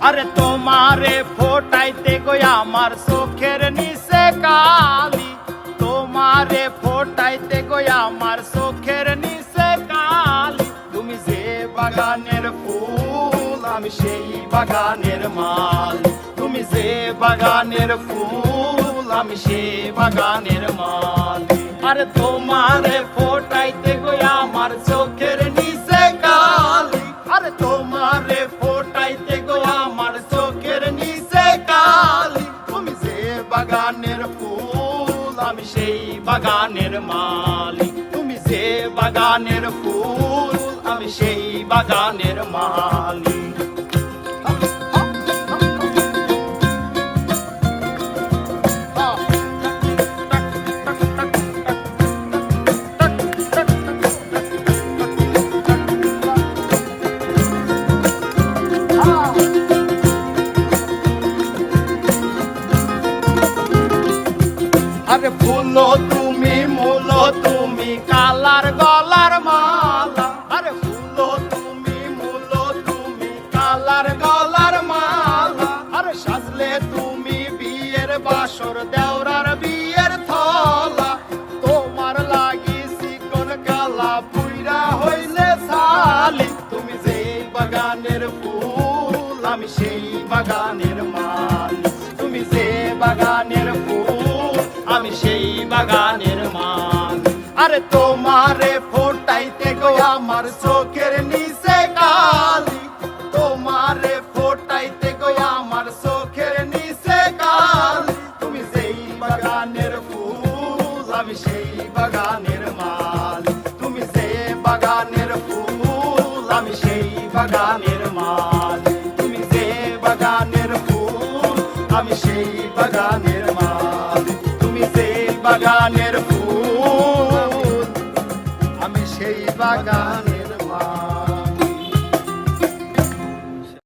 আরে তোমারে ফোটাইতে গই আমার চোখের নিচে কালি, তোমারে ফোটাইতে গই আমার চোখের নিচে কালি। তুমি যে বাগানের ফুল আমি সেই বাগানের মালি, তুমি যে বাগানের ফুল আমি সেই বাগানের মালি। আরে তোমারে ফোটাইতে গই আমার চোখের নিচে কালি, আরে তোমারে ফোটাইতে গো আমার চোখের নিচে কালি। তুমি যে বাগানের ফুল আমি সেই বাগানের মালি, তুমি যে বাগানের ফুল আমি সেই বাগানের মালি। আরে ফুলো তুমি মুলো তুমি কালার গলার মালা, আরে ফুলো তুমি মুলো তুমি কালার গলার মালা। আরে সাজলে তুমি বিয়ের বাসর দেওরার বিয়ের থলা, তোমার লাগি চিকন কালা পুইরা হইলে ছালি। তুমি যে বাগানের ফুল আমি সেই বাগানের মালি, তুমি যে বাগানের ফুল আমি সেই বাগানের মালি। আরে তোমারে ফোটাইতে গো আমার চোখের নিচে কালি, তোমারে ফোটাইতে গো আমার চোখের নিচে কালি। তুমি যেই বাগানের ফুল আমি সেই বাগানের মালি, তুমি যে বাগানের ফুল আমি সেই বাগানের মালি, তুমি যে বাগানের ফুল আমি সেই বাগানের মালি, তুমি যে বাগানের ফুল আমি সেই বাগানের মালি।